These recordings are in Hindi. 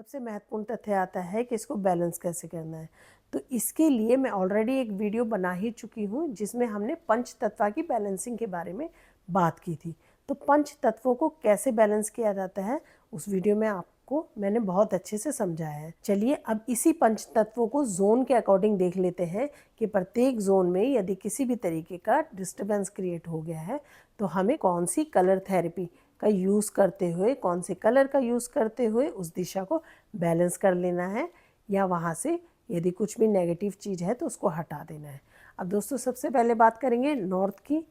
सबसे महत्वपूर्ण तथ्य आता है कि इसको बैलेंस कैसे करना है। तो इसके लिए मैं ऑलरेडी एक वीडियो बना ही चुकी हूँ जिसमें हमने पंच तत्व की बैलेंसिंग के बारे में बात की थी। तो पंच तत्वों को कैसे बैलेंस किया जाता है उस वीडियो में आपको मैंने बहुत अच्छे से समझाया है। चलिए अब इसी पंच तत्वों को जोन के अकॉर्डिंग देख लेते हैं कि प्रत्येक जोन में यदि किसी भी तरीके का डिस्टर्बेंस क्रिएट हो गया है तो हमें कौन सी कलर थेरेपी का यूज़ करते हुए, कौन से कलर का यूज़ करते हुए उस दिशा को बैलेंस कर लेना है, या वहाँ से यदि कुछ भी नेगेटिव चीज़ है तो उसको हटा देना है। अब दोस्तों सबसे पहले बात करेंगे नॉर्थ की।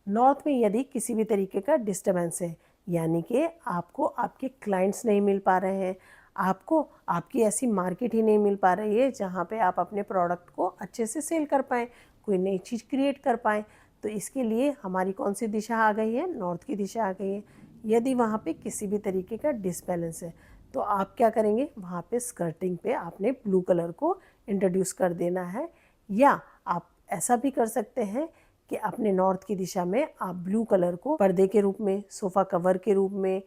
नॉर्थ में यदि किसी भी तरीके का डिस्टर्बेंस है, यानी कि आपको आपके क्लाइंट्स नहीं मिल पा रहे हैं, आपको आपकी ऐसी मार्केट ही नहीं मिल पा रही है जहाँ पे आप अपने प्रोडक्ट को अच्छे से सेल कर पाएँ, कोई नई चीज़ क्रिएट कर पाएँ, तो इसके लिए हमारी कौन सी दिशा आ गई है? नॉर्थ की दिशा आ गई है। यदि वहाँ पे किसी भी तरीके का डिसबैलेंस है तो आप क्या करेंगे, वहाँ पे स्कर्टिंग पे आपने ब्लू कलर को इंट्रोड्यूस कर देना है, या आप ऐसा भी कर सकते हैं कि अपने नॉर्थ की दिशा में आप ब्लू कलर को पर्दे के रूप में, सोफ़ा कवर के रूप में,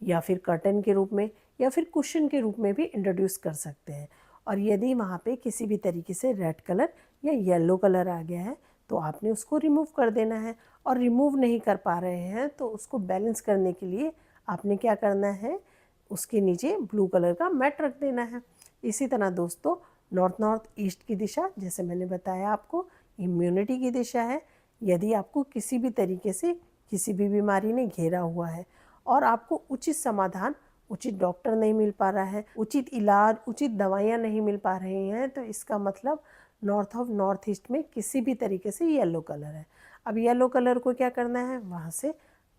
या फिर कर्टन के रूप में, या फिर कुशन के रूप में भी इंट्रोड्यूस कर सकते हैं। और यदि वहाँ पे किसी भी तरीके से रेड कलर या येलो कलर आ गया है तो आपने उसको रिमूव कर देना है। और रिमूव नहीं कर पा रहे हैं तो उसको बैलेंस करने के लिए आपने क्या करना है, उसके नीचे ब्लू कलर का मैट रख देना है। इसी तरह दोस्तों नॉर्थ ईस्ट की दिशा, जैसे मैंने बताया आपको, इम्यूनिटी की दिशा है। यदि आपको किसी भी तरीके से किसी भी बीमारी ने घेरा हुआ है और आपको उचित समाधान, उचित डॉक्टर नहीं मिल पा रहा है, उचित इलाज, उचित दवाइयाँ नहीं मिल पा रही हैं, तो इसका मतलब नॉर्थ ईस्ट में किसी भी तरीके से येलो कलर है। अब येलो कलर को क्या करना है, वहाँ से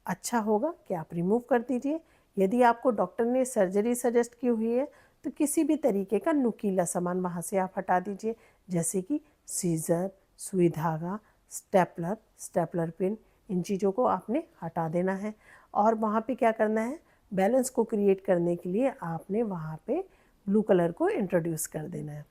अच्छा होगा कि आप रिमूव कर दीजिए। यदि आपको डॉक्टर ने सर्जरी सजेस्ट की हुई है तो किसी भी तरीके का नुकीला सामान वहाँ से आप हटा दीजिए, जैसे कि सीज़र, सुई धागा, स्टेपलर पिन, इन चीज़ों को आपने हटा देना है। और वहाँ पे क्या करना है, बैलेंस को क्रिएट करने के लिए आपने वहाँ पे ब्लू कलर को इंट्रोड्यूस कर देना है।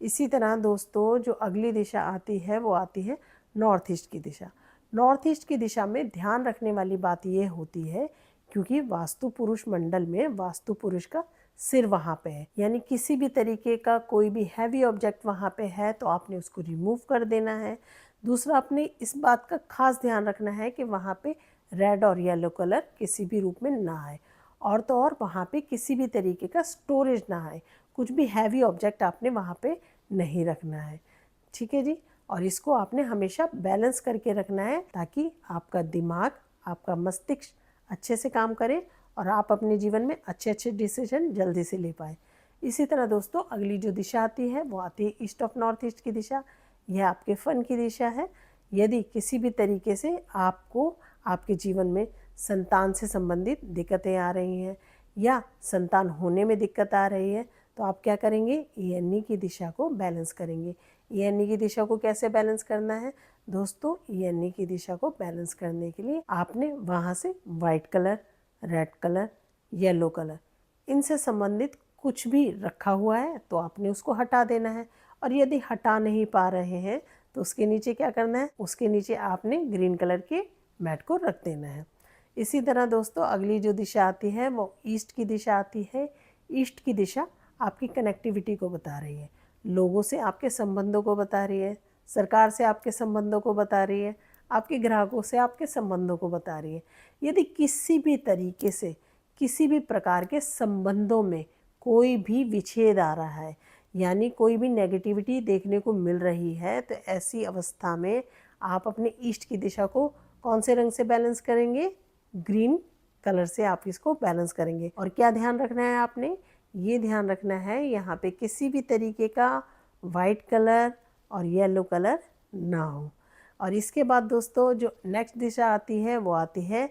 इसी तरह दोस्तों जो अगली दिशा आती है वो आती है नॉर्थ ईस्ट की दिशा। नॉर्थ ईस्ट की दिशा में ध्यान रखने वाली बात ये होती है, क्योंकि वास्तु पुरुष मंडल में वास्तु पुरुष का सिर वहाँ पे है, यानी किसी भी तरीके का कोई भी हैवी ऑब्जेक्ट वहाँ पे है तो आपने उसको रिमूव कर देना है। दूसरा, आपने इस बात का खास ध्यान रखना है कि वहाँ पे रेड और येलो कलर किसी भी रूप में ना आए, और तो और वहाँ पे किसी भी तरीके का स्टोरेज ना आए, कुछ भी हैवी ऑब्जेक्ट आपने वहाँ पे नहीं रखना है। ठीक है जी। और इसको आपने हमेशा बैलेंस करके रखना है ताकि आपका दिमाग, आपका मस्तिष्क अच्छे से काम करे और आप अपने जीवन में अच्छे अच्छे डिसीजन जल्दी से ले पाए। इसी तरह दोस्तों अगली जो दिशा आती है वो आती है ईस्ट ऑफ नॉर्थ ईस्ट की दिशा। यह आपके फन की दिशा है। यदि किसी भी तरीके से आपको आपके जीवन में संतान से संबंधित दिक्कतें आ रही हैं या संतान होने में दिक्कत आ रही है तो आप क्या करेंगे, ईएनई की दिशा को बैलेंस करेंगे। ईएनई की दिशा को कैसे बैलेंस करना है दोस्तों, ईएनई की दिशा को बैलेंस करने के लिए आपने वहाँ से white colour, red colour, yellow colour, इनसे संबंधित कुछ भी रखा हुआ है तो आपने उसको हटा देना है। और यदि हटा नहीं पा रहे हैं तो उसके नीचे क्या करना है, उसके नीचे आपने ग्रीन कलर के मैट को रख देना है। इसी तरह दोस्तों अगली जो दिशा आती है वो ईस्ट की दिशा आती है। ईस्ट की दिशा आपकी कनेक्टिविटी को बता रही है, लोगों से आपके संबंधों को बता रही है, सरकार से आपके संबंधों को बता रही है, आपके ग्राहकों से आपके संबंधों को बता रही है। यदि किसी भी तरीके से किसी भी प्रकार के संबंधों में कोई भी विच्छेद आ रहा है, यानी कोई भी नेगेटिविटी देखने को मिल रही है, तो ऐसी अवस्था में आप अपने ईस्ट की दिशा को कौन से रंग से बैलेंस करेंगे, ग्रीन कलर से आप इसको बैलेंस करेंगे। और क्या ध्यान रखना है आपने, ये ध्यान रखना है यहाँ पे किसी भी तरीके का वाइट कलर और येलो कलर ना हो। और इसके बाद दोस्तों जो नेक्स्ट दिशा आती है वो आती है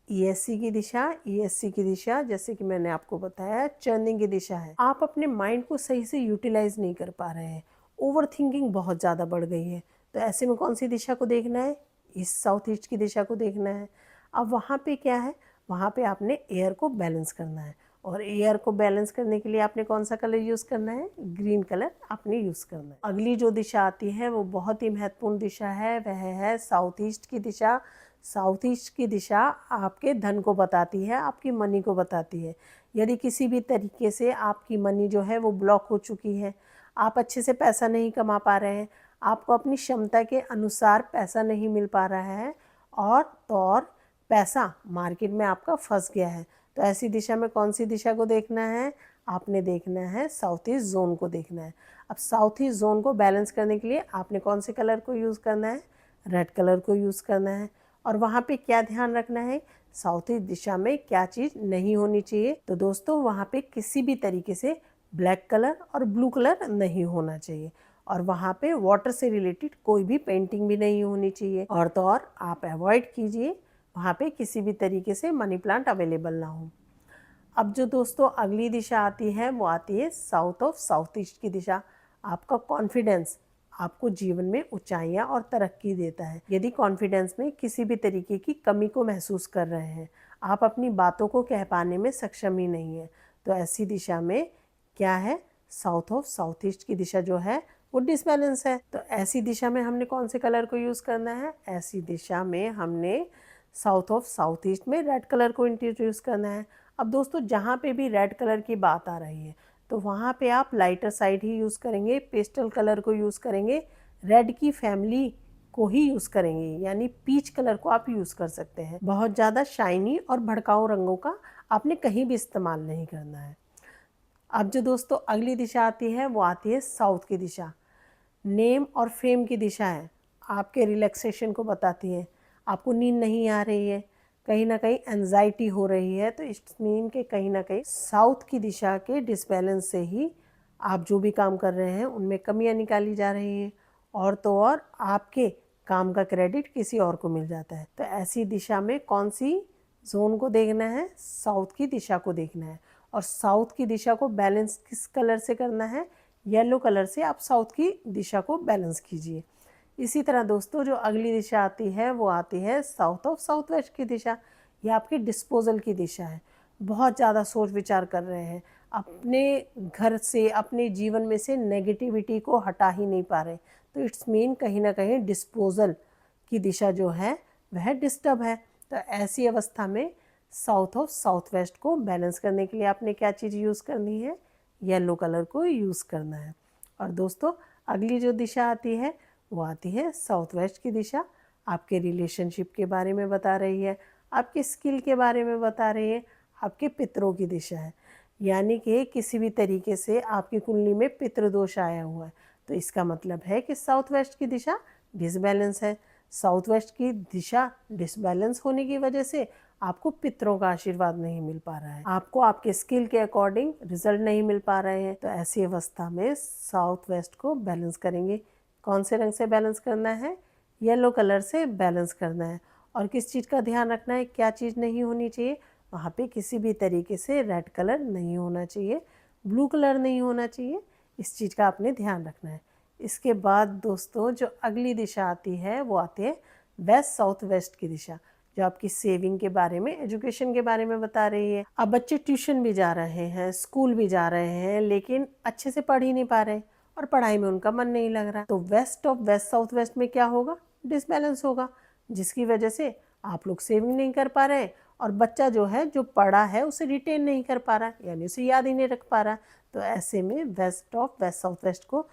ईएससी की दिशा। ईएससी की दिशा जैसे कि मैंने आपको बताया चर्निंग की दिशा है। आप अपने माइंड को सही से यूटिलाइज नहीं कर पा रहे हैं, ओवर थिंकिंग बहुत ज़्यादा बढ़ गई है, तो ऐसे में कौन सी दिशा को देखना है, ईस्ट साउथ ईस्ट की दिशा को देखना है। अब वहाँ पे क्या है, वहाँ पे आपने एयर को बैलेंस करना है, और एयर को बैलेंस करने के लिए आपने कौन सा कलर यूज़ करना है, ग्रीन कलर आपने यूज़ करना है। अगली जो दिशा आती है वो बहुत ही महत्वपूर्ण दिशा है, वह है साउथ ईस्ट की दिशा। साउथ ईस्ट की दिशा आपके धन को बताती है, आपकी मनी को बताती है। यदि किसी भी तरीके से आपकी मनी जो है वो ब्लॉक हो चुकी है, आप अच्छे से पैसा नहीं कमा पा रहे हैं, आपको अपनी क्षमता के अनुसार पैसा नहीं मिल पा रहा है और पैसा मार्केट में आपका फंस गया है, तो ऐसी दिशा में कौन सी दिशा को देखना है? आपने देखना है साउथ ईस्ट जोन को देखना है। अब साउथ ईस्ट जोन को बैलेंस करने के लिए आपने कौन से कलर को यूज़ करना है? रेड कलर को यूज़ करना है। और वहाँ पे क्या ध्यान रखना है? साउथ ईस्ट दिशा में क्या चीज़ नहीं होनी चाहिए? तो दोस्तों वहाँ पे किसी भी तरीके से ब्लैक कलर और ब्लू कलर नहीं होना चाहिए, और वहाँ पे वाटर से रिलेटेड कोई भी पेंटिंग भी नहीं होनी चाहिए। और तो और आप अवॉइड कीजिए वहाँ पे किसी भी तरीके से मनी प्लांट अवेलेबल ना हो। अब जो दोस्तों अगली दिशा आती है वो आती है साउथ ऑफ साउथ ईस्ट की दिशा। आपका कॉन्फिडेंस आपको जीवन में ऊंचाइयां और तरक्की देता है। यदि कॉन्फिडेंस में किसी भी तरीके की कमी को महसूस कर रहे हैं, आप अपनी बातों को कह पाने में सक्षम ही नहीं है, तो ऐसी दिशा में क्या है? साउथ ऑफ साउथ ईस्ट की दिशा जो है वो डिसबैलेंस है। तो ऐसी दिशा में हमने कौन से कलर को यूज़ करना है? ऐसी दिशा में हमने साउथ ऑफ साउथ ईस्ट में रेड कलर को इंट्रोड्यूस करना है। अब दोस्तों जहाँ पे भी रेड कलर की बात आ रही है तो वहाँ पे आप लाइटर साइड ही यूज़ करेंगे, पेस्टल कलर को यूज़ करेंगे, रेड की फैमिली को ही यूज़ करेंगे, यानी पीच कलर को आप यूज़ कर सकते हैं। बहुत ज़्यादा शाइनी और भड़काऊ रंगों का आपने कहीं भी इस्तेमाल नहीं करना है। अब जो दोस्तों अगली दिशा आती है वो आती है साउथ की दिशा। नेम और फेम की दिशा है, आपके रिलैक्सेशन को बताती है। आपको नींद नहीं आ रही है, कहीं ना कहीं एंजाइटी हो रही है, तो इस मीन के कहीं ना कहीं साउथ की दिशा के डिसबैलेंस से ही आप जो भी काम कर रहे हैं उनमें कमियां निकाली जा रही हैं, और तो और आपके काम का क्रेडिट किसी और को मिल जाता है। तो ऐसी दिशा में कौन सी जोन को देखना है? साउथ की दिशा को देखना है। और साउथ की दिशा को बैलेंस किस कलर से करना है? येलो कलर से आप साउथ की दिशा को बैलेंस कीजिए। इसी तरह दोस्तों जो अगली दिशा आती है वो आती है साउथ ऑफ साउथ वेस्ट की दिशा। ये आपकी डिस्पोजल की दिशा है। बहुत ज़्यादा सोच विचार कर रहे हैं, अपने घर से अपने जीवन में से नेगेटिविटी को हटा ही नहीं पा रहे, तो इट्स मीन कहीं ना कहीं डिस्पोजल की दिशा जो है वह डिस्टर्ब है। तो ऐसी अवस्था में साउथ ऑफ साउथ वेस्ट को बैलेंस करने के लिए आपने क्या चीज़ यूज़ करनी है? येलो कलर को यूज़ करना है। और दोस्तों अगली जो दिशा आती है वो आती है साउथ वेस्ट की दिशा। आपके रिलेशनशिप के बारे में बता रही है, आपके स्किल के बारे में बता रही है, आपके पितरों की दिशा है, यानी कि किसी भी तरीके से आपकी कुंडली में पितृ दोष आया हुआ है, तो इसका मतलब है कि साउथ वेस्ट की दिशा डिसबैलेंस है। साउथ वेस्ट की दिशा डिसबैलेंस होने की वजह से आपको पितरों का आशीर्वाद नहीं मिल पा रहा है, आपको आपके स्किल के अकॉर्डिंग रिजल्ट नहीं मिल पा रहे हैं। तो ऐसी अवस्था में साउथ वेस्ट को बैलेंस करेंगे। कौन से रंग से बैलेंस करना है? येलो कलर से बैलेंस करना है। और किस चीज़ का ध्यान रखना है? क्या चीज़ नहीं होनी चाहिए? वहाँ पे किसी भी तरीके से रेड कलर नहीं होना चाहिए, ब्लू कलर नहीं होना चाहिए, इस चीज़ का आपने ध्यान रखना है। इसके बाद दोस्तों जो अगली दिशा आती है वो आती है वेस्ट साउथ वेस्ट की दिशा, जो आपकी सेविंग के बारे में, एजुकेशन के बारे में बता रही है। अब बच्चे ट्यूशन भी जा रहे हैं, स्कूल भी जा रहे हैं, लेकिन अच्छे से पढ़ ही नहीं पा रहे और पढ़ाई में उनका मन नहीं लग रहा, तो west of west south west में क्या होगा? डिसबैलेंस होगा, जिसकी वजह से आप लोग सेविंग नहीं कर पा रहे हैं और बच्चा जो है जो पढ़ा है उसे रिटेन नहीं कर पा रहा, यानी उसे याद ही नहीं रख पा रहा। तो ऐसे में west of west south west को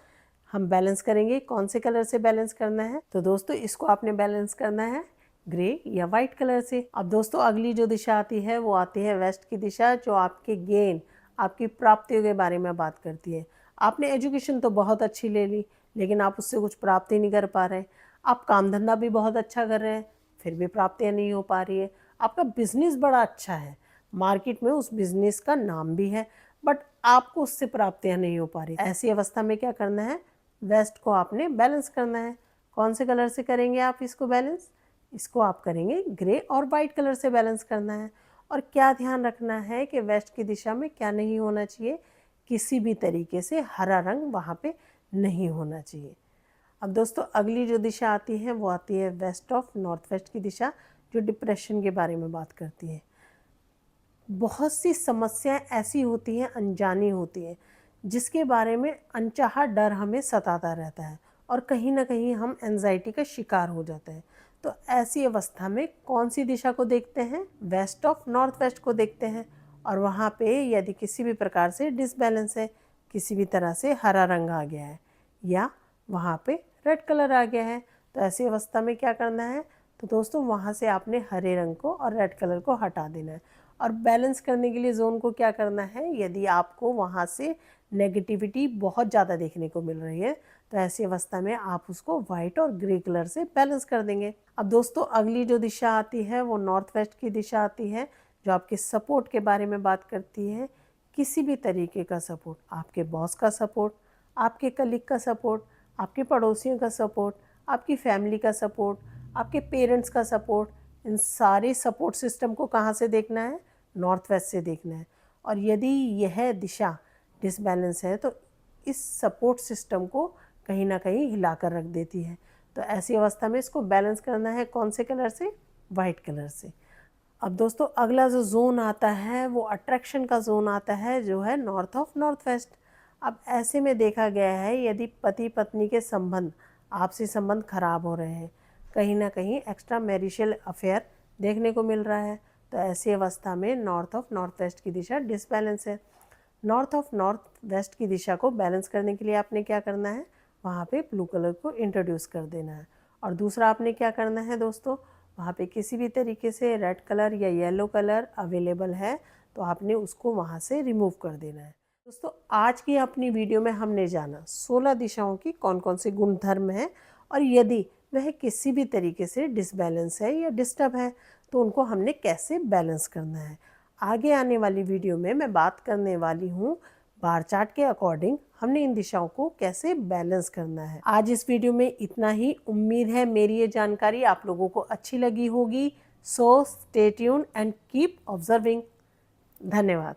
हम बैलेंस करेंगे। कौन से कलर से बैलेंस करना है? तो दोस्तों इसको आपने बैलेंस करना है ग्रे या वाइट कलर से। अब दोस्तों अगली जो दिशा आती है वो आती है वेस्ट की दिशा, जो आपके गेन, आपकी प्राप्तियों के बारे में बात करती है। आपने एजुकेशन तो बहुत अच्छी ले ली, लेकिन आप उससे कुछ प्राप्ति नहीं कर पा रहे। आप काम धंधा भी बहुत अच्छा कर रहे हैं, फिर भी प्राप्तियाँ नहीं हो पा रही है। आपका बिजनेस बड़ा अच्छा है, मार्केट में उस बिजनेस का नाम भी है, बट आपको उससे प्राप्तियाँ नहीं हो पा रही। ऐसी अवस्था में क्या करना है? वेस्ट को आपने बैलेंस करना है। कौन से कलर से करेंगे आप इसको बैलेंस? इसको आप करेंगे ग्रे और वाइट कलर से बैलेंस करना है। और क्या ध्यान रखना है कि वेस्ट की दिशा में क्या नहीं होना चाहिए? किसी भी तरीके से हरा रंग वहाँ पे नहीं होना चाहिए। अब दोस्तों अगली जो दिशा आती है वो आती है वेस्ट ऑफ नॉर्थ वेस्ट की दिशा, जो डिप्रेशन के बारे में बात करती है। बहुत सी समस्याएं ऐसी होती हैं, अनजानी होती हैं, जिसके बारे में अनचाहा डर हमें सताता रहता है और कहीं ना कहीं हम एंजाइटी का शिकार हो जाते हैं। तो ऐसी अवस्था में कौन सी दिशा को देखते हैं? वेस्ट ऑफ नॉर्थ वेस्ट को देखते हैं। और वहाँ पे यदि किसी भी प्रकार से डिसबैलेंस है, किसी भी तरह से हरा रंग आ गया है या वहाँ पे रेड कलर आ गया है, तो ऐसी अवस्था में क्या करना है? तो दोस्तों वहाँ से आपने हरे रंग को और रेड कलर को हटा देना है। और बैलेंस करने के लिए जोन को क्या करना है? यदि आपको वहाँ से नेगेटिविटी बहुत ज़्यादा देखने को मिल रही है, तो ऐसी अवस्था में आप उसको वाइट और ग्रे कलर से बैलेंस कर देंगे। अब दोस्तों अगली जो दिशा आती है वो नॉर्थ वेस्ट की दिशा आती है, जो आपके सपोर्ट के बारे में बात करती है। किसी भी तरीके का सपोर्ट, आपके बॉस का सपोर्ट, आपके कलीग का सपोर्ट, आपके पड़ोसियों का सपोर्ट, आपकी फैमिली का सपोर्ट, आपके पेरेंट्स का सपोर्ट, इन सारे सपोर्ट सिस्टम को कहाँ से देखना है? नॉर्थ वेस्ट से देखना है। और यदि यह दिशा डिसबैलेंस है तो इस सपोर्ट सिस्टम को कहीं ना कहीं हिलाकर रख देती है। तो ऐसी अवस्था में इसको बैलेंस करना है कौन से कलर से? वाइट कलर से। अब दोस्तों अगला जो जोन आता है वो अट्रैक्शन का जोन आता है, जो है नॉर्थ ऑफ नॉर्थ वेस्ट। अब ऐसे में देखा गया है यदि पति पत्नी के संबंध, आपसी संबंध खराब हो रहे हैं, कहीं ना कहीं एक्स्ट्रा मैरिशल अफेयर देखने को मिल रहा है, तो ऐसी अवस्था में नॉर्थ ऑफ नॉर्थ वेस्ट की दिशा डिसबैलेंस है। नॉर्थ ऑफ नॉर्थ वेस्ट की दिशा को बैलेंस करने के लिए आपने क्या करना है? वहाँ पे ब्लू कलर को इंट्रोड्यूस कर देना है। और दूसरा आपने क्या करना है दोस्तों? वहाँ पे किसी भी तरीके से रेड कलर या येलो कलर अवेलेबल है तो आपने उसको वहाँ से रिमूव कर देना है। दोस्तों आज की अपनी वीडियो में हमने जाना 16 दिशाओं की कौन कौन से गुण धर्म हैं, और यदि वह किसी भी तरीके से डिसबैलेंस है या डिस्टर्ब है तो उनको हमने कैसे बैलेंस करना है। आगे आने वाली वीडियो में मैं बात करने वाली हूँ बार चार्ट के अकॉर्डिंग हमने इन दिशाओं को कैसे बैलेंस करना है। आज इस वीडियो में इतना ही। उम्मीद है मेरी ये जानकारी आप लोगों को अच्छी लगी होगी। So stay tune and keep observing. धन्यवाद।